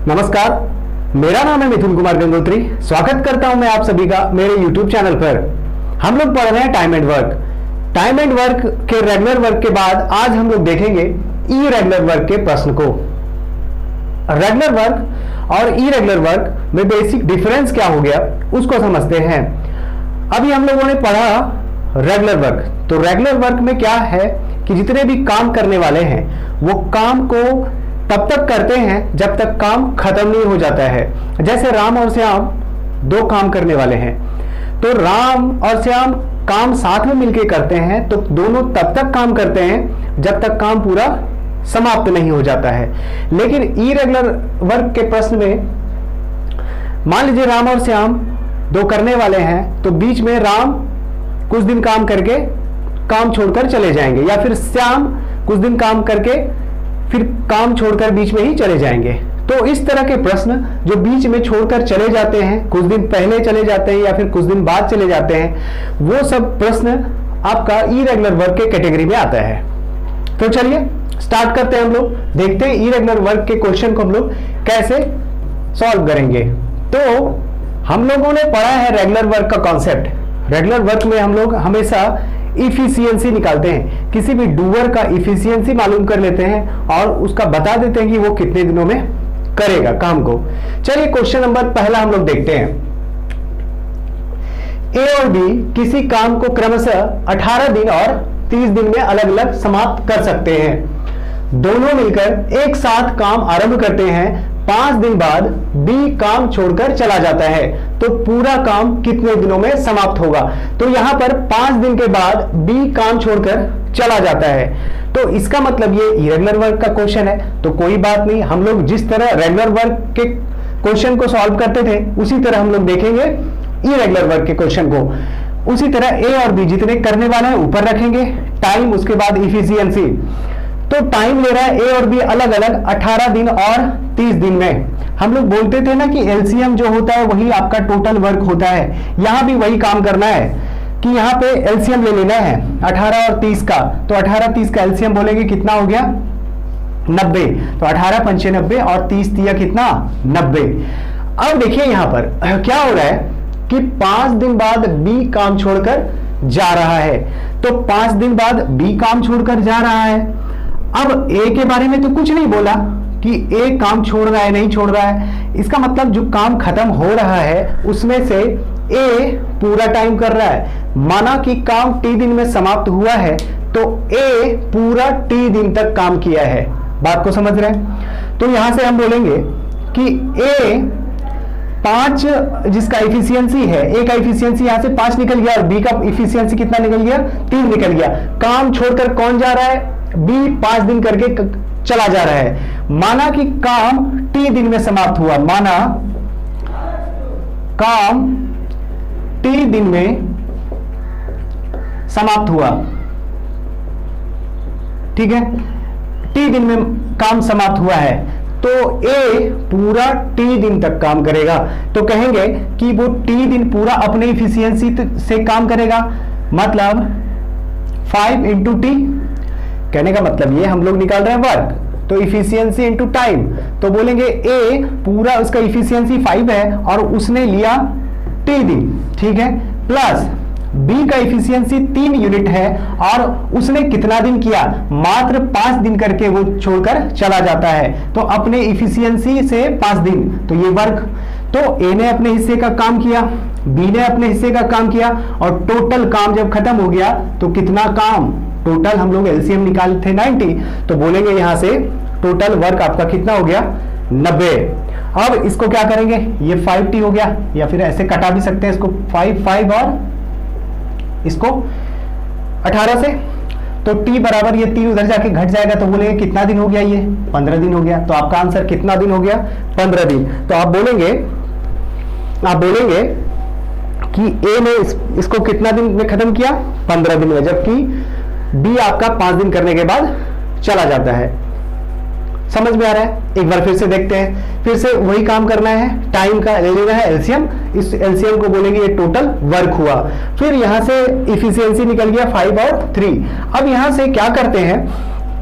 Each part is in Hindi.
नमस्कार, मेरा नाम है मिथुन कुमार गंगोत्री। स्वागत करता हूं मैं आप सभी का मेरे YouTube चैनल पर। हम लोग पढ़ रहे हैं time and work. Time and work के रेगुलर वर्क के बाद आज हम लोग देखेंगे इरेगुलर वर्क के प्रश्न को। रेगुलर वर्क और इरेगुलर वर्क में बेसिक डिफरेंस क्या हो गया उसको समझते हैं। अभी हम लोगों ने पढ़ा रेगुलर वर्क। तो रेगुलर वर्क में क्या है कि जितने भी काम करने वाले हैं वो काम को तब तक करते हैं जब तक काम खत्म नहीं हो जाता है। जैसे राम और श्याम दो काम करने वाले हैं, तो राम और श्याम काम साथ में मिलके करते हैं, तो दोनों तब तक काम करते हैं जब तक काम पूरा समाप्त नहीं हो जाता है। लेकिन इरेगुलर वर्क के प्रश्न में मान लीजिए राम और श्याम दो करने वाले हैं, तो बीच में राम कुछ दिन काम करके काम छोड़कर चले जाएंगे, या फिर श्याम कुछ दिन काम करके फिर काम छोड़कर बीच में ही चले जाएंगे। तो इस तरह के प्रश्न जो बीच में छोड़कर चले जाते हैं, कुछ दिन पहले चले जाते हैं या फिर कुछ दिन बाद चले जाते हैं, वो सब प्रश्न आपका इरेगुलर वर्क के कैटेगरी में आता है। तो चलिए स्टार्ट करते हैं। हम लोग देखते हैं इरेगुलर वर्क के क्वेश्चन को हम लोग कैसे सॉल्व करेंगे। तो हम लोगों ने पढ़ा है रेगुलर वर्क का कॉन्सेप्ट। रेगुलर वर्क में हम लोग हमेशा इफिशियंसी निकालते हैं, किसी भी डूअर का इफिशियंसी मालूम कर लेते हैं और उसका बता देते हैं कि वो कितने दिनों में करेगा काम को। चलिए क्वेश्चन नंबर पहला हम लोग देखते हैं। ए और बी किसी काम को क्रमशः 18 दिन और 30 दिन में अलग अलग समाप्त कर सकते हैं। दोनों मिलकर एक साथ काम आरंभ करते हैं। 5 दिन बाद बी काम छोड़कर चला जाता है, तो पूरा काम कितने दिनों में समाप्त होगा। तो यहां पर 5 दिन के बाद बी काम छोड़कर चला जाता है, तो इसका मतलब ये इरेगुलर वर्क का क्वेश्चन है। तो कोई बात नहीं, हम लोग जिस तरह रेगुलर वर्क के क्वेश्चन को सॉल्व करते थे उसी तरह हम लोग देखेंगे इरेगुलर वर्क के क्वेश्चन को। उसी तरह ए और बी जितने करने वाले हैं ऊपर रखेंगे, टाइम उसके बाद इफिशियंसी। तो टाइम ले रहा है ए और बी अलग अलग 18 दिन और 30 दिन में। हम लोग बोलते थे ना कि एलसीएम जो होता है वही आपका टोटल वर्क होता है। यहां भी वही काम करना है कि यहाँ पे एलसीएम ले लेना है 18 और 30 का। तो 18-30 का एलसीएम बोलेंगे कितना हो गया 90। तो 18 पंचे 90 और 30 तिया कितना 90। अब देखिए यहाँ पर क्या हो रहा है कि 5 दिन बाद बी काम छोड़कर जा रहा है। तो 5 दिन बाद बी काम छोड़कर जा रहा है। अब ए के बारे में तो कुछ नहीं बोला कि ए काम छोड़ रहा है नहीं छोड़ रहा है। इसका मतलब जो काम खत्म हो रहा है उसमें से ए पूरा टाइम कर रहा है। माना कि काम टी दिन में समाप्त हुआ है, तो ए पूरा टी दिन तक काम किया है। बात को समझ रहे हैं। तो यहां से हम बोलेंगे कि ए 5 जिसका इफिशियंसी है, ए का इफिशियंसी यहां से 5 निकल गया और बी का इफिशियंसी कितना निकल गया 3 निकल गया। काम छोड़कर कौन जा रहा है, बी 5 दिन करके चला जा रहा है। माना कि काम टी दिन में समाप्त हुआ, माना काम टी दिन में समाप्त हुआ, ठीक है, टी दिन में काम समाप्त हुआ है, तो ए पूरा टी दिन तक काम करेगा। तो कहेंगे कि वो टी दिन पूरा अपने इफिशियंसी से काम करेगा, मतलब 5 इंटू टी। कहने का मतलब ये हम लोग निकाल रहे हैं वर्क, तो इफिशियंसी इंटू टाइम। तो बोलेंगे ए पूरा उसका इफिशियंसी 5 है और उसने लिया टी दिन, ठीक है, प्लस बी का इफिशियंसी 3 यूनिट है और उसने कितना दिन किया, मात्र 5 दिन करके वो छोड़कर चला जाता है। तो अपने इफिशियंसी से 5 दिन, तो ये वर्क। तो ए ने अपने हिस्से का काम किया, बी ने अपने हिस्से का काम किया और टोटल काम जब खत्म हो गया तो कितना काम, टोटल हम लोग एलसीएम निकाले थे 90, तो बोलेंगे यहां से टोटल वर्क आपका कितना हो गया 90। अब इसको क्या करेंगे, ये 5t हो गया, या फिर ऐसे कटा भी सकते हैं इसको 5 और इसको 18 से, तो t बराबर ये 3 उधर जाके घट जाएगा, तो बोलेंगे कितना दिन हो गया, ये 15 दिन हो गया। तो आपका आंसर कितना दिन हो गया 15 दिन। तो आप बोलेंगे कि ए ने इसको कितना दिन में खत्म किया 15 दिन में, जबकि बी आपका 5 दिन करने के बाद चला जाता है। समझ में आ रहा है। एक बार फिर से देखते हैं, फिर से वही काम करना है, टाइम का ले लेना है एलसीएम, इस एलसीएम को बोलेंगे ये टोटल वर्क हुआ। फिर यहां से इफिशियंसी निकल गया 5 और 3। अब यहां से क्या करते हैं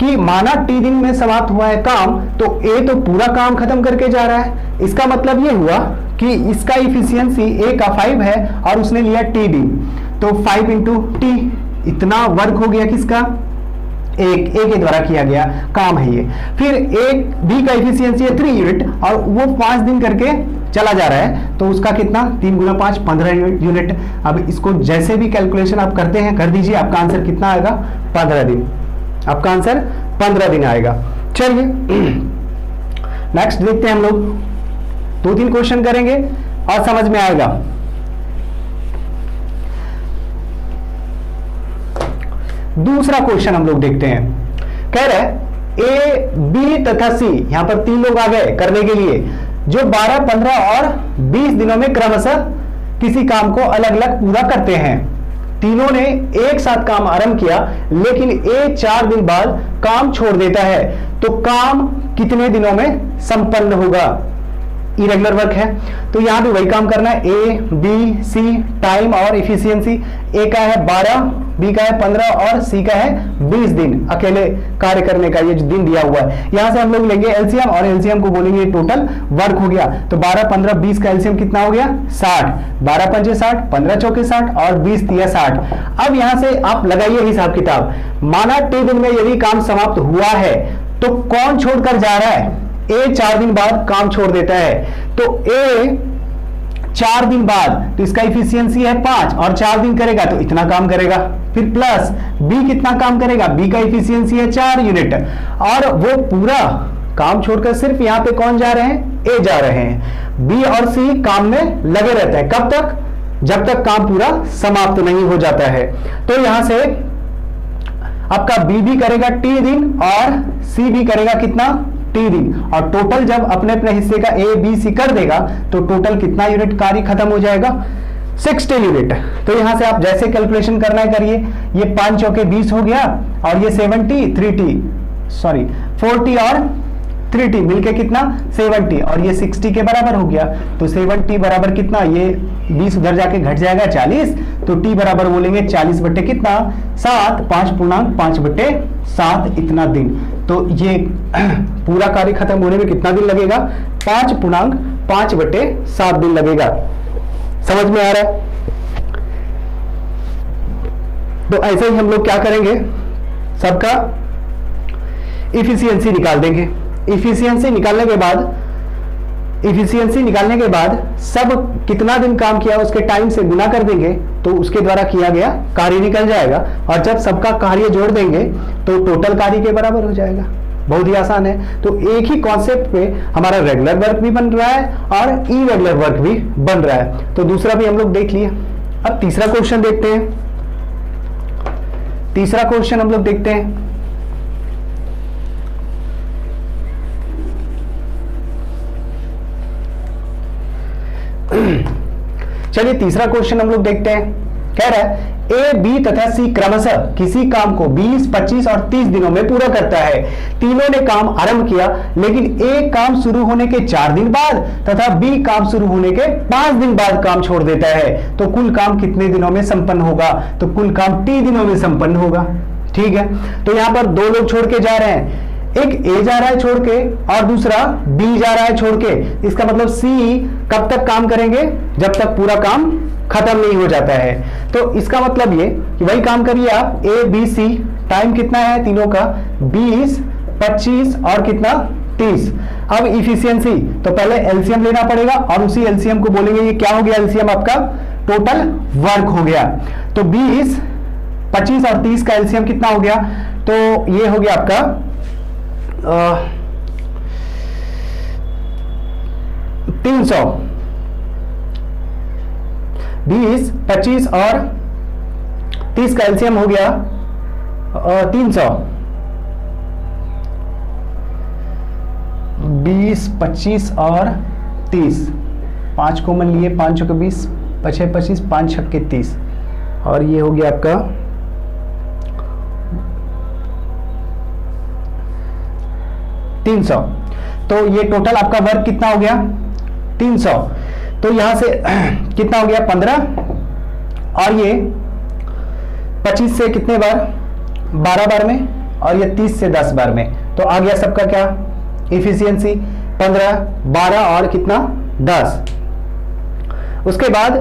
कि माना टी दिन में समाप्त हुआ है काम, तो ए तो पूरा काम खत्म करके जा रहा है। इसका मतलब ये हुआ कि इसका इफिशियंसी ए का 5 है और उसने लिया टी दिन, तो 5 इंटू टी, इतना वर्क हो गया किसका, एक ए के द्वारा किया गया काम है ये। फिर एक बी का इफिशियंसी है 3 यूनिट और वो 5 दिन करके चला जा रहा है, तो उसका कितना, 3 गुना 5 15 यूनिट। अब इसको जैसे भी कैलकुलेशन आप करते हैं कर दीजिए, आपका आंसर कितना आएगा, 15 दिन। आपका आंसर 15 दिन आएगा। चलिए नेक्स्ट देखते हैं हम लोग, 2-3 क्वेश्चन करेंगे और समझ में आएगा। दूसरा क्वेश्चन हम लोग देखते हैं, कह रहे हैं ए बी तथा सी, यहां पर 3 लोग आ गए करने के लिए, जो 12, 15 और 20 दिनों में क्रमशः किसी काम को अलग अलग पूरा करते हैं। तीनों ने एक साथ काम आरंभ किया, लेकिन ए 4 दिन बाद काम छोड़ देता है, तो काम कितने दिनों में संपन्न होगा। इरेगुलर वर्क है, तो यहां भी वही काम करना है, ए बी सी, टाइम और इफिशियंसी। ए का है 12, बी का है 15 और सी का है 20 दिन अकेले कार्य करने का, ये जो दिन दिया हुआ है। यहां से हम लोग लेंगे एलसीएम और एलसीएम को बोलेंगे टोटल वर्क हो गया, तो 12, 15, 20 का एलसीएम कितना हो गया, 60। 12 पंचे 60, 15 चौके 60 और 20 तिया 60। अब यहां से आप लगाइए हिसाब किताब, माना टी दिन में यदि काम समाप्त हुआ है तो कौन छोड़कर जा रहा है, ए 4 दिन बाद काम छोड़ देता है, तो ए 4 दिन बाद, तो इसका इफिशियंसी है 5 और 4 दिन करेगा तो इतना काम करेगा। फिर प्लस बी कितना काम करेगा, बी का इफिशियंसी है 4 यूनिट और वो पूरा काम छोड़कर सिर्फ यहां पे कौन जा रहे हैं, ए जा रहे हैं। बी और सी काम में लगे रहते हैं, कब तक, जब तक काम पूरा समाप्त नहीं हो जाता है। तो यहां से आपका बी भी करेगा टी दिन और सी भी करेगा कितना, टी दिन, और टोटल जब अपने अपने हिस्से का ए बी सी कर देगा तो टोटल कितना यूनिट कार्य खत्म हो जाएगा, 60 यूनिट। तो यहां से आप जैसे कैलकुलेशन करना है करिए, ये 5 चौके 20 हो गया और ये 40 और 3t मिलके कितना 70 और ये 60 के बराबर हो गया, तो 70 बराबर कितना, ये 20 उधर जाके घट जाएगा 40, तो t बराबर बोलेंगे 40 बटे कितना 7, 5.5 बटे 7 इतना दिन। तो ये पूरा कार्य खत्म होने में कितना दिन लगेगा, 5.5 बटे 7 दिन लगेगा। समझ में आ रहा है। तो ऐसे ही हम लोग क्या करेंगे, सबका इफिशियंसी निकाल देंगे। इफिशियंसी निकालने के बाद सब कितना दिन काम किया उसके टाइम से गुना कर देंगे, तो उसके द्वारा किया गया कार्य निकल जाएगा, और जब सबका कार्य जोड़ देंगे तो टोटल कार्य के बराबर हो जाएगा। बहुत ही आसान है। तो एक ही कॉन्सेप्ट पे हमारा रेगुलर वर्क भी बन रहा है और इरेगुलर वर्क भी बन रहा है। तो दूसरा भी हम लोग देख लिया। अब तीसरा क्वेश्चन देखते हैं। तीसरा क्वेश्चन हम लोग देखते हैं, चलिए तीसरा क्वेश्चन हम लोग देखते हैं। कह रहा है ए बी तथा सी क्रमशः किसी काम को 20, 25 और 30 दिनों में पूरा करता है। तीनों ने काम आरंभ किया, लेकिन ए काम शुरू होने के 4 दिन बाद तथा बी काम शुरू होने के 5 दिन बाद काम छोड़ देता है, तो कुल काम कितने दिनों में संपन्न होगा, तो कुल काम t दिनों में संपन्न होगा। ठीक है, तो यहां पर 2 लोग छोड़ के जा रहे हैं, एक ए जा रहा है छोड़ के और दूसरा बी जा रहा है छोड़ के। इसका मतलब सी कब तक काम करेंगे, जब तक पूरा काम खत्म नहीं हो जाता है। तो इसका मतलब ये कि वही काम करिए आप, ए बी सी, टाइम कितना है तीनों का 20, 25 और कितना 30। अब इफिशियंसी, तो पहले एलसीएम लेना पड़ेगा और उसी एलसीएम को बोलेंगे, ये क्या हो गया एलसीएम आपका, टोटल वर्क हो गया। तो 20, 25 और 30 का एलसीएम कितना हो गया, तो ये हो गया आपका 300। 20, 25 और 30 का एलसीएम हो गया 300। 20, 25 और 30, 5 कॉमन लिए, 5 चौके 20, 5 25, 5 छक्के 30 और ये हो गया आपका 300। तो ये टोटल आपका वर्क कितना हो गया 300। तो यहां से कितना हो गया 15 और ये 25 से कितने बार 12 बार में और ये 30 से 10 बार में, तो आ गया सबका क्या इफिशियंसी 15, 12 और कितना 10। उसके बाद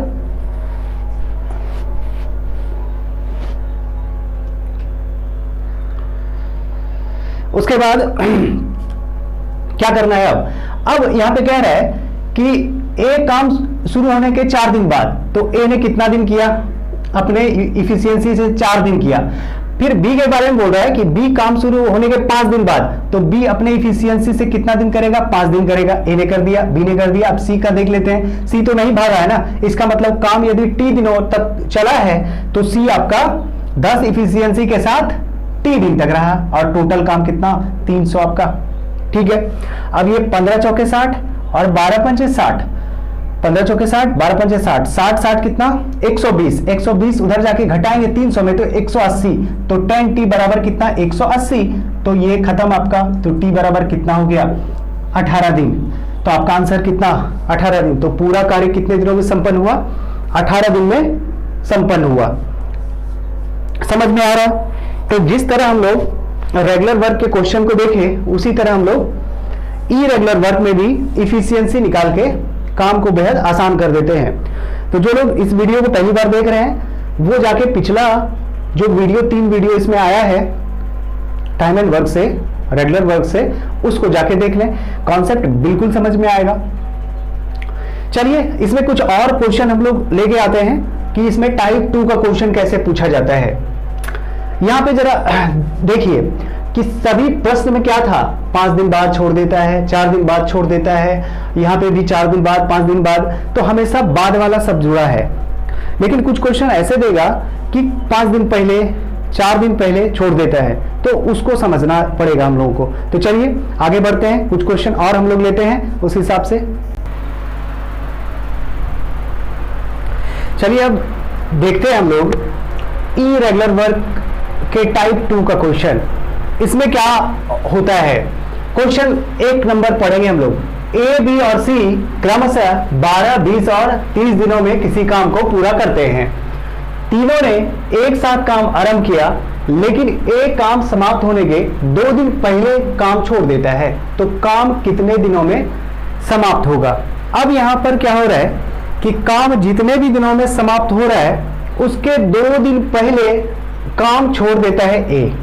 क्या करना है अब यहां पे कह रहा है कि ए काम शुरू होने के 4 दिन बाद, तो ए ने कितना दिन किया अपने इफिशियंसी से 4 दिन किया। फिर बी के बारे में बोल रहा है कि बी काम शुरू होने के 5 दिन बाद, तो बी अपने इफिशियंसी से कितना दिन करेगा 5 दिन करेगा। ए ने कर दिया, बी ने कर दिया। अब सी का देख लेते हैं, सी तो नहीं भागा है ना, इसका मतलब काम यदि टी दिनों तक चला है तो सी आपका 10 इफिशियंसी के साथ टी दिन तक रहा, और टोटल काम कितना 300 आपका। ठीक है, अब ये 15 चौके 60 और 12 पंचे 60, 15 चौके 60, 12 पंचे 60, 60 60 कितना 120, 120 उधर जाके घटाएंगे 300 में तो 180, तो 10 टी बराबर कितना 180, तो ये खत्म आपका। तो टी बराबर कितना हो गया 18 दिन। तो आपका आंसर कितना 18 दिन। तो पूरा कार्य कितने दिनों में संपन्न हुआ 18 दिन में संपन्न हुआ। समझ में आ रहा? तो जिस तरह हम लोग रेगुलर वर्क के क्वेश्चन को देखें, उसी तरह हम लोग इरेगुलर वर्क में भी इफिशियंसी निकाल के काम को बेहद आसान कर देते हैं। तो जो लोग इस वीडियो को पहली बार देख रहे हैं वो जाके पिछला जो वीडियो 3 वीडियो इसमें आया है टाइम एंड वर्क से, रेगुलर वर्क से, उसको जाके देख लें, कॉन्सेप्ट बिल्कुल समझ में आएगा। चलिए इसमें कुछ और क्वेश्चन हम लोग लेके आते हैं कि इसमें टाइप 2 का क्वेश्चन कैसे पूछा जाता है। यहां पे जरा देखिए कि सभी प्रश्न में क्या था, 5 दिन बाद छोड़ देता है, 4 दिन बाद छोड़ देता है, यहां पे भी 4 दिन बाद, 5 दिन बाद, तो हमेशा बाद वाला सब जुड़ा है। लेकिन कुछ क्वेश्चन ऐसे देगा कि 5 दिन पहले, 4 दिन पहले छोड़ देता है, तो उसको समझना पड़ेगा हम लोगों को। तो चलिए आगे बढ़ते हैं, कुछ क्वेश्चन और हम लोग लेते हैं उस हिसाब से। चलिए अब देखते हैं हम लोग इरेगुलर वर्क के टाइप 2 का क्वेश्चन। इसमें क्या होता है, क्वेश्चन 1 नंबर पढ़ेंगे हम लोग। ए, बी और सी क्रमशः 12, 20 और 30 दिनों में किसी काम को पूरा करते हैं। तीनों ने एक साथ काम आरंभ किया, लेकिन एक काम समाप्त होने के 2 दिन पहले काम छोड़ देता है, तो काम कितने दिनों में समाप्त होगा। अब यहां पर क्या हो रहा है कि काम जितने भी दिनों में समाप्त हो रहा है उसके 2 दिन पहले काम छोड़ देता है ए।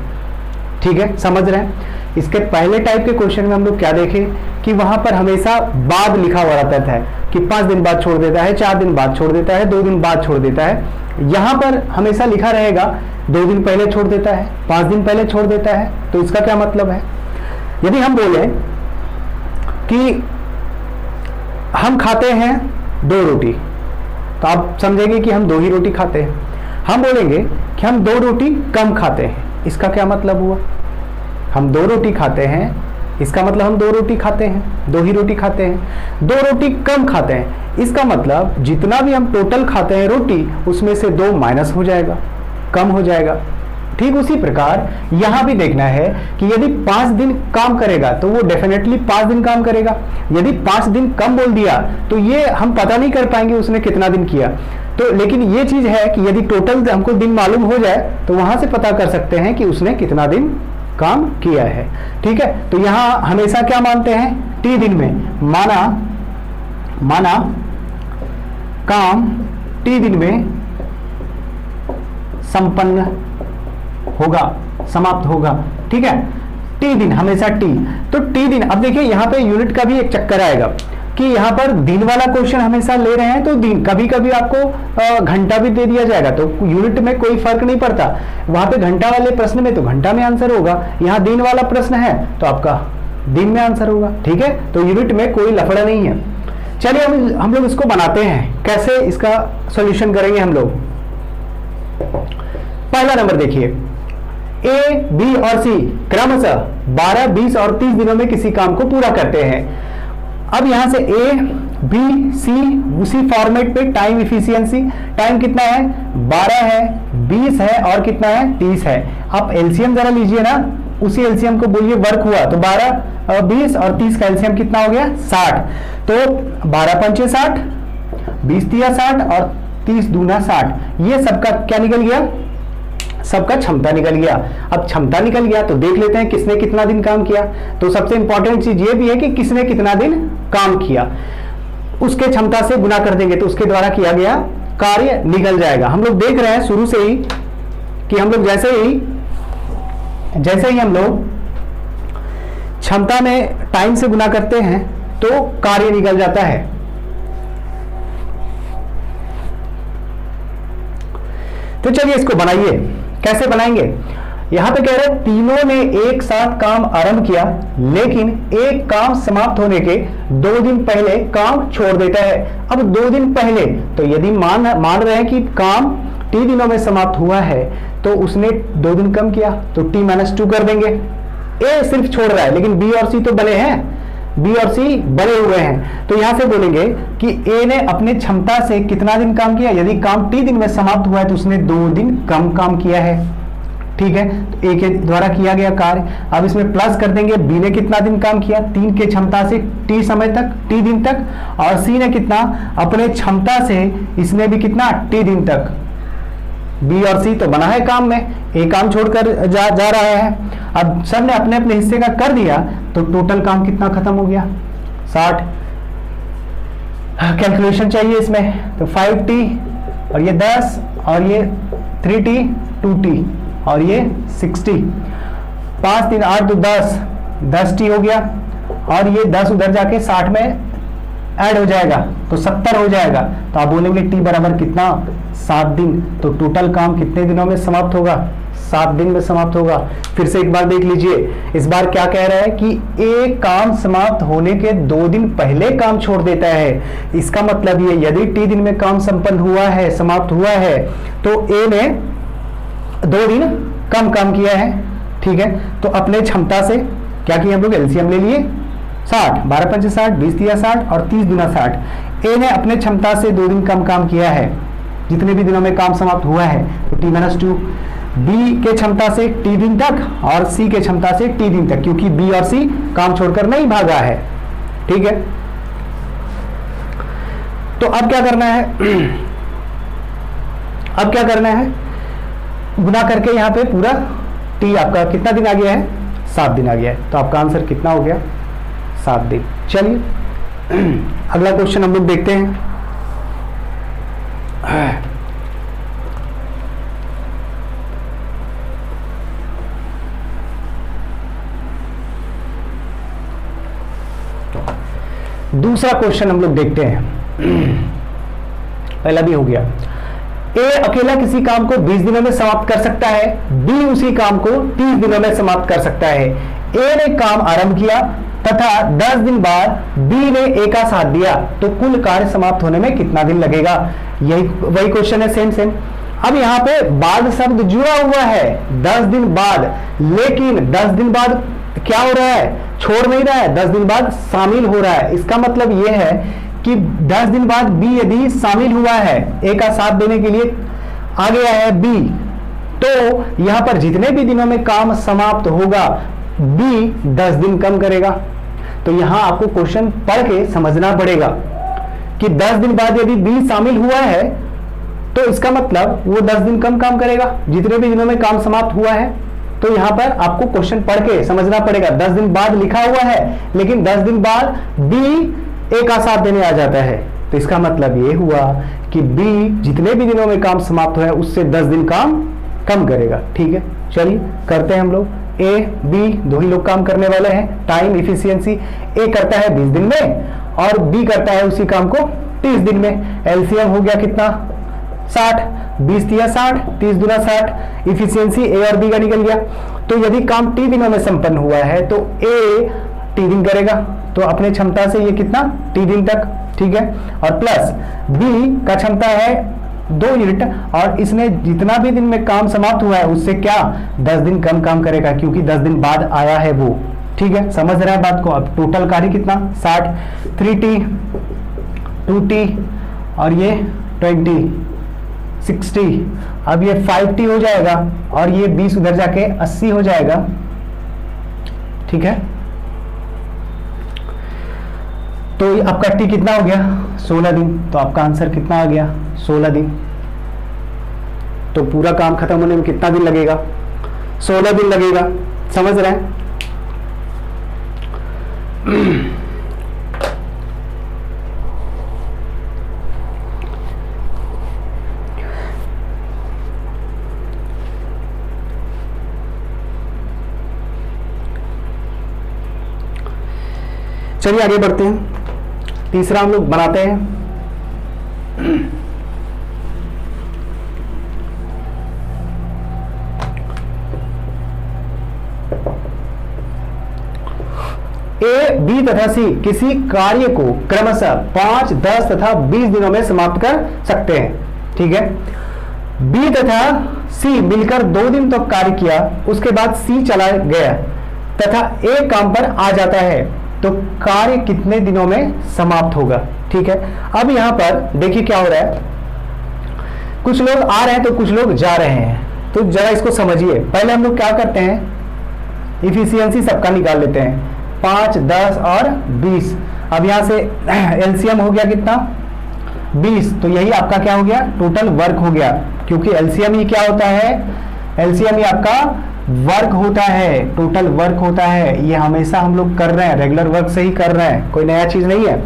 ठीक है, समझ रहे हैं? इसके पहले टाइप के क्वेश्चन में हम लोग क्या देखें कि वहां पर हमेशा बाद लिखा हुआ रहता था कि 5 दिन बाद छोड़ देता है, 4 दिन बाद छोड़ देता है, 2 दिन बाद छोड़ देता है। यहां पर हमेशा लिखा रहेगा 2 दिन पहले छोड़ देता है, 5 दिन पहले छोड़ देता है। तो इसका क्या मतलब है, यदि हम बोले कि हम खाते हैं 2 रोटी, तो आप समझेंगे कि हम 2 ही रोटी खाते हैं। हम बोलेंगे कि हम 2 रोटी कम खाते हैं, इसका क्या मतलब हुआ, हम 2 रोटी खाते हैं, इसका मतलब हम 2 रोटी खाते हैं, 2 ही रोटी खाते हैं। 2 रोटी कम खाते हैं, इसका मतलब जितना भी हम टोटल खाते हैं रोटी, उसमें से 2 माइनस हो जाएगा, कम हो जाएगा। ठीक उसी प्रकार यहां भी देखना है कि यदि 5 दिन काम करेगा तो वो डेफिनेटली 5 दिन काम करेगा। यदि 5 दिन कम बोल दिया तो ये हम पता नहीं कर पाएंगे उसने कितना दिन किया। तो लेकिन ये चीज है कि यदि टोटल हमको दिन मालूम हो जाए तो वहां से पता कर सकते हैं कि उसने कितना दिन काम किया है। ठीक है, तो यहां हमेशा क्या मानते हैं, टी दिन में माना काम टी दिन में संपन्न होगा, समाप्त होगा। ठीक है, टी दिन, हमेशा टी। तो टी दिन, अब देखिए यहां पे यूनिट का भी एक चक्कर आएगा कि यहां पर दिन वाला क्वेश्चन हमेशा ले रहे हैं तो दिन, कभी कभी आपको घंटा भी दे दिया जाएगा, तो यूनिट में कोई फर्क नहीं पड़ता। वहां पे घंटा वाले प्रश्न में तो घंटा में आंसर होगा, यहाँ दिन वाला प्रश्न है तो आपका दिन में आंसर होगा। ठीक है, तो यूनिट में कोई लफड़ा नहीं है। चलिए हम लोग इसको बनाते हैं, कैसे इसका सॉल्यूशन करेंगे हम लोग। पहला नंबर देखिए, ए, बी और सी क्रमशः 12, 20 और 30 दिनों में किसी काम को पूरा करते हैं। अब यहां से ए, बी, सी उसी फॉर्मेट पे टाइम इफिशियंसी, टाइम कितना है 12 है, 20 है और कितना है 30 है। आप एलसीएम जरा लीजिए ना, उसी एलसीएम को बोलिए वर्क हुआ, तो 12, 20 और 30 का एलसीएम कितना हो गया 60। तो 12 पंचे 60, 20 तिया 60 और 30 दूना 60, ये सबका क्या निकल गया सबका क्षमता निकल गया। अब क्षमता निकल गया तो देख लेते हैं किसने कितना दिन काम किया। तो सबसे इंपॉर्टेंट चीज ये भी है कि किसने कितना दिन काम किया, उसके क्षमता से गुना कर देंगे तो उसके द्वारा किया गया कार्य निकल जाएगा। हम लोग देख रहे हैं शुरू से ही कि हम लोग जैसे ही हम लोग क्षमता में टाइम से गुना करते हैं तो कार्य निकल जाता है। तो चलिए इसको बनाइए। कैसे बनाएंगे? यहां पे कह रहे हैं तीनों ने एक साथ काम आरंभ किया, लेकिन एक काम समाप्त होने के 2 दिन पहले काम छोड़ देता है। अब 2 दिन पहले, तो यदि मान रहे हैं कि काम T दिनों में समाप्त हुआ है तो उसने 2 दिन कम किया तो T-2 कर देंगे। A सिर्फ छोड़ रहा है, लेकिन B और C तो बने हैं, B और C बड़े हुए हैं। तो यहां से बोलेंगे कि A ने अपने क्षमता से कितना दिन काम किया। यदि काम T दिन में समाप्त हुआ है तो उसने 2 दिन कम काम किया है। ठीक है, तो A के द्वारा किया गया कार्य। अब इसमें प्लस कर देंगे, B ने कितना दिन काम किया 3 के क्षमता से T समय तक, T दिन तक, और C ने कितना अपने क्षमता से, इसने भी कितना T दिन तक। B और C तो बना है काम में, A काम छोड़कर जा रहा है। अब सब ने अपने अपने हिस्से का कर दिया तो टोटल काम कितना खत्म हो गया 60। कैलकुलेशन चाहिए इसमें, तो 5T और ये 10 और ये 3T 2T और ये 60, 5 3 8 2 10T हो गया, और ये 10 उधर जाके 60 में ऐड हो जाएगा तो 70 हो जाएगा। तो आप बोलेंगे T बराबर कितना 7 दिन। तो टोटल काम कितने दिनों में समाप्त होगा? 7 दिन में समाप्त होगा। फिर से एक बार देख लीजिए, इस बार क्या कह रहा है कि एक काम समाप्त होने के 2 दिन पहले काम छोड़ देता है। इसका मतलब ये, यदि T दिन में काम संपन्न हुआ है, समाप्त हुआ है, तो A ने 2 दिन कम काम किया है। ठीक है, तो अपने क्षमता से क्या किया हम लोग, एलसीएम ले लिए 60, 12 पंचे 60, 20 तिया 60 और 30 गुना 60। ए ने अपने क्षमता से 2 दिन कम काम किया है, जितने भी दिनों में काम समाप्त हुआ है, तो T-2। बी के क्षमता से T दिन तक और सी के क्षमता से T दिन तक, क्योंकि बी और सी काम छोड़कर नहीं भागा है। ठीक है, तो अब क्या करना है अब क्या करना है, गुना करके यहां पे पूरा T आपका कितना दिन आ गया है, 7 दिन आ गया है। तो आपका आंसर कितना हो गया, 7 दिन। चलिए अगला क्वेश्चन हम लोग देखते हैं। दूसरा क्वेश्चन हम लोग देखते हैं। पहला भी हो गया। ए अकेला किसी काम को 20 दिनों में समाप्त कर सकता है, बी उसी काम को 30 दिनों में समाप्त कर सकता है। ए ने काम आरंभ किया तथा 10 दिन बाद बी ने ए का साथ दिया, तो कुल कार्य समाप्त होने में कितना दिन लगेगा। यही वही क्वेश्चन है, सेम। अब यहां पे बाद शब्द जुड़ा हुआ है 10 दिन बाद, लेकिन 10 दिन बाद क्या हो रहा है, छोड़ नहीं रहा है, 10 दिन बाद शामिल हो रहा है। इसका मतलब यह है कि 10 दिन बाद बी यदि शामिल हुआ है, ए का साथ देने के लिए आ गया है बी, तो यहां पर जितने भी दिनों में काम समाप्त होगा बी 10 दिन कम करेगा। तो यहां आपको क्वेश्चन पढ़ के समझना पड़ेगा कि 10 दिन बाद यदि बी शामिल हुआ है तो इसका मतलब वो 10 दिन कम काम करेगा जितने भी दिनों में काम समाप्त हुआ है। तो यहां पर आपको क्वेश्चन पढ़ के समझना पड़ेगा। 10 दिन बाद लिखा हुआ है, लेकिन 10 दिन बाद बी ए का साथ देने आ जाता है, तो इसका मतलब ये हुआ कि बी जितने भी दिनों में काम समाप्त हुआ है उससे 10 दिन काम कम करेगा। ठीक है, चलिए करते हैं हम लोग। ए बी दो ही लोग काम करने वाले हैं। टाइम इफिशियंसी, ए करता है 20 दिन में और बी करता है उसी काम को 30 दिन में। एलसीएम हो गया कितना, 60, 20 तिया 60, 30 गुना 60। इफिशियंसी ए और बी का निकल गया। तो यदि काम टी दिनों में संपन्न हुआ है तो ए टी दिन करेगा, तो अपने क्षमता से ये कितना, टी दिन तक। ठीक है, और प्लस बी का क्षमता है 2 यूनिट और इसने जितना भी दिन में काम समाप्त हुआ है उससे क्या 10 दिन कम काम करेगा, क्योंकि 10 दिन बाद आया है वो। ठीक है, समझ रहे हैं बात को। अब टोटल कार्य कितना, 60, 3T 2T और ये 20 60। अब ये 5T हो जाएगा और ये 20 उधर जाके 80 हो जाएगा। ठीक है, तो आपका T कितना हो गया, 16 दिन। तो आपका आंसर कितना आ गया, 16 दिन। तो पूरा काम खत्म होने में कितना दिन लगेगा? 16 दिन लगेगा। समझ रहे हैं? चलिए आगे बढ़ते हैं। तीसरा हम लोग बनाते हैं ए, बी तथा सी किसी कार्य को क्रमशः 5, 10 तथा 20 दिनों में समाप्त कर सकते हैं। ठीक है, बी तथा सी मिलकर 2 दिन तक कार्य किया, उसके बाद सी चला गया तथा ए काम पर आ जाता है, तो कार्य कितने दिनों में समाप्त होगा? ठीक है, अब यहां पर देखिए क्या हो रहा है, कुछ लोग आ रहे हैं तो कुछ लोग जा रहे हैं, तो जरा इसको समझिए। पहले हम लोग क्या करते हैं, इफिशियंसी सबका निकाल लेते हैं, 5, 10 और 20। अब यहां से एलसीएम हो गया कितना? 20। तो यही आपका क्या हो गया? टोटल वर्क हो गया, क्योंकि एलसीएम ही क्या होता है? एलसीएम ही आपका वर्क होता है, टोटल वर्क होता है। ये हमेशा हम लोग कर रहे हैं, रेगुलर वर्क से ही कर रहे हैं, कोई नया चीज नहीं है।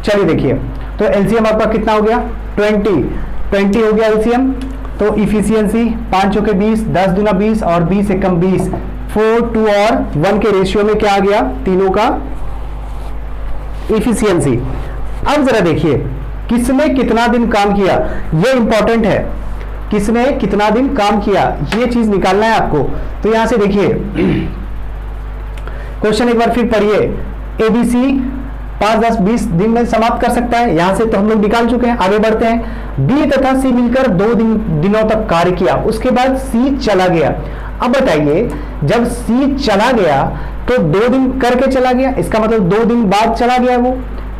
चलिए देखिए, तो एलसीएम आपका कितना हो गया? 20 हो गया एलसीएम। तो इफिशियंसी 5 चौके 20, 10 दूना 20 और 20 एकम 20, 4, 2 और 1 के रेशियो में क्या आ गया? तीनों का इफिशियंसी। अब जरा देखिए किसने कितना दिन काम किया, ये इंपॉर्टेंट है। किसने कितना दिन काम किया, ये चीज निकालना है आपको। तो यहां से देखिए क्वेश्चन एक बार फिर पढ़िए। एबीसी 5, 10, 20 दिन में समाप्त कर सकता है, यहां से तो हम लोग निकाल चुके हैं। आगे बढ़ते हैं। बी तथा सी मिलकर 2 दिनों तक कार्य किया, उसके बाद सी चला गया। अब बताइए, जब सी चला गया तो 2 दिन करके चला गया, इसका मतलब 2 दिन बाद चला गया वो,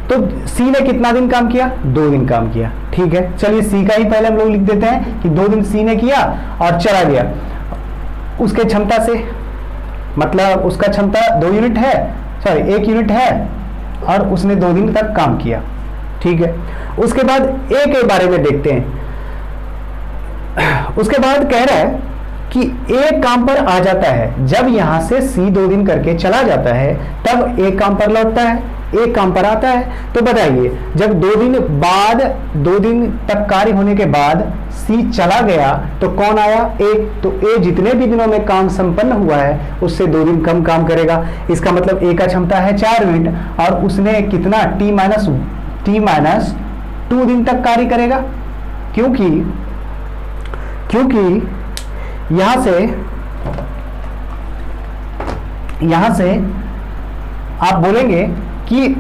तो सी ने कितना दिन काम किया? 2 दिन काम किया। ठीक है, चलिए सी का ही पहले हम लोग लिख देते हैं कि 2 दिन सी ने किया और चला गया। उसके क्षमता से, मतलब उसका क्षमता 2 यूनिट है, सॉरी 1 यूनिट है, और उसने 2 दिन तक काम किया। ठीक है, उसके बाद ए के बारे में देखते हैं। उसके बाद कह रहा है कि ए काम पर आ जाता है, जब यहां से सी 2 दिन करके चला जाता है तब ए काम पर लौटता है, एक काम पर आता है। तो बताइए, जब 2 दिन बाद, 2 दिन तक कार्य होने के बाद सी चला गया तो कौन आया? ए। तो ए जितने भी दिनों में काम संपन्न हुआ है उससे 2 दिन कम काम करेगा। इसका मतलब ए का क्षमता है 4 यूनिट और उसने कितना? टी माइनस 2 दिन तक कार्य करेगा, क्योंकि यहां से आप बोलेंगे कि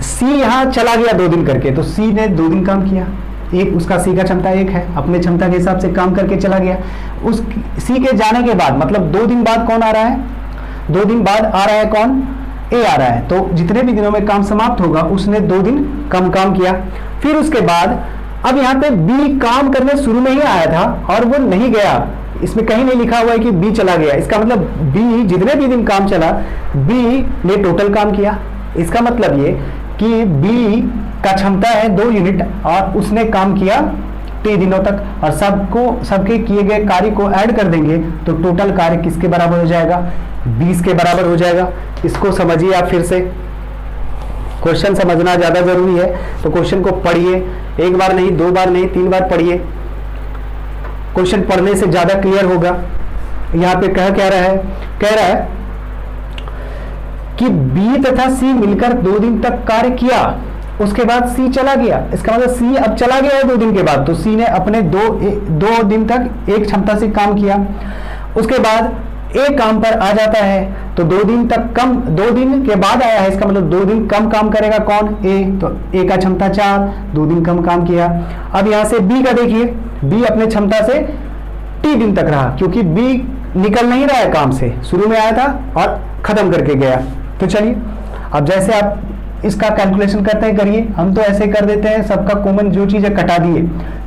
सी यहां चला गया 2 दिन करके, तो सी ने 2 दिन काम किया, एक उसका सी का क्षमता 1 है, अपने क्षमता के हिसाब से काम करके चला गया। उस सी के जाने के बाद, मतलब 2 दिन बाद कौन आ रहा है? 2 दिन बाद आ रहा है कौन? ए आ रहा है। तो जितने भी दिनों में काम समाप्त होगा उसने 2 दिन कम काम किया। फिर उसके बाद अब यहाँ पे बी काम करने शुरू में ही आया था और वो नहीं गया, इसमें कहीं नहीं लिखा हुआ है कि बी चला गया। इसका मतलब बी जितने भी दिन काम चला, बी ने टोटल काम किया। इसका मतलब ये कि बी का क्षमता है 2 यूनिट और उसने काम किया टी दिनों तक, और सबके किए गए कार्य को ऐड कर देंगे तो टोटल कार्य किसके बराबर हो जाएगा? 20 के बराबर हो जाएगा। इसको समझिए आप फिर से, क्वेश्चन समझना ज्यादा जरूरी है, तो क्वेश्चन को पढ़िए, 1 बार नहीं, 2 बार नहीं, 3 बार पढ़िए। क्वेश्चन पढ़ने से ज्यादा क्लियर होगा। यहाँ पे कह रहा है कि बी तथा सी मिलकर 2 दिन तक कार्य किया, उसके बाद सी चला गया। इसका मतलब सी अब चला गया है 2 दिन के बाद, तो सी ने अपने 2 दिन तक एक क्षमता से काम किया। उसके बाद ए काम पर आ जाता है, तो 2 दिन तक कम, 2 दिन के बाद आया है, इसका मतलब 2 दिन कम काम करेगा कौन? ए। तो ए का क्षमता 4, 2 दिन कम काम किया। अब यहां से बी का देखिए, बी अपने क्षमता से टी दिन तक रहा, क्योंकि बी निकल नहीं रहा है काम से, शुरू में आया था और खत्म करके गया। तो चलिए अब जैसे आप इसका कैलकुलेशन करते हैं करिए, हम तो ऐसे कर देते हैं, सबका कॉमन जो चीज है कटा दिए,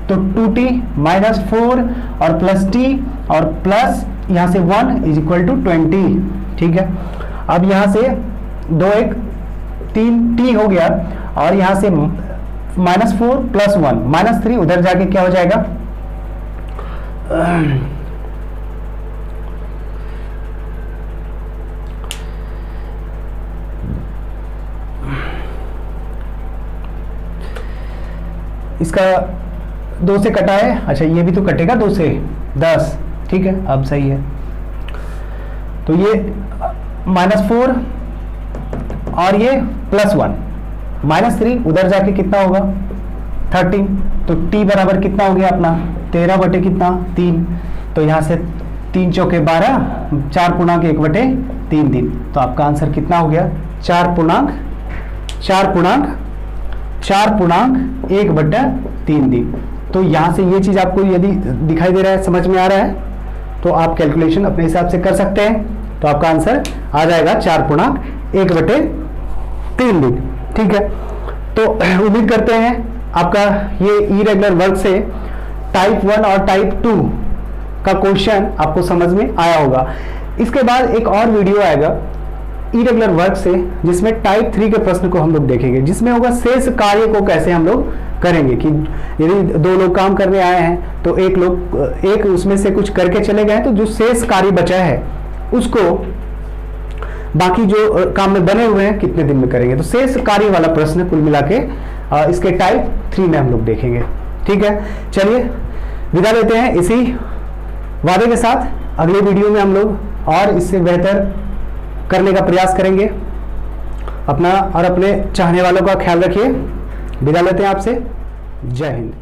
तो 2t माइनस 4 और प्लस टी और प्लस यहां से 1 इज इक्वल टू 20। ठीक है, अब यहां से 2 1 3 t हो गया और यहां से -4 + 1 -3, उधर जाके क्या हो जाएगा इसका 2 से कटा है, अच्छा ये भी तो कटेगा 2 से, 10, ठीक है, अब सही है। तो ये -4 और ये +1, -3 उधर जाके कितना होगा 13, तो t बराबर कितना हो गया अपना 13 बटे कितना 3, तो यहाँ से 3 चौके 12, 4.1/3 दिन, तो आपका आंसर कितना हो गया 4.1/3 दिन। तो यहाँ से ये चीज़ आपको यदि दिखाई दे रहा है, समझ में आ रहा है, तो आप कैलकुलेशन अपने हिसाब से कर सकते हैं। तो आपका आंसर आ जाएगा 4.1/3 दिन, ठीक है। तो उम्मीद करते हैं आपका ये इरेगुलर वर्क से टाइप 1 और टाइप 2 का क्वेश्चन आपको समझ में आया होगा। इसके बाद एक और वीडियो आएगा इरेगुलर वर्क से, जिसमें टाइप 3 के प्रश्न को हम लोग देखेंगे, जिसमें होगा शेष कार्य को कैसे हम लोग करेंगे। कि यदि 2 लोग काम करने आए हैं तो एक उसमें से कुछ करके चले गए, तो जो शेष कार्य बचा है उसको बाकी जो काम में बने हुए हैं कितने दिन में करेंगे। तो शेष कार्य वाला प्रश्न कुल मिला के इसके टाइप 3 में हम लोग देखेंगे, ठीक है। चलिए विदा लेते हैं इसी वादे के साथ, अगले वीडियो में हम लोग और इससे बेहतर करने का प्रयास करेंगे। अपना और अपने चाहने वालों का ख्याल रखिए। विदा लेते हैं आपसे, जय हिंद।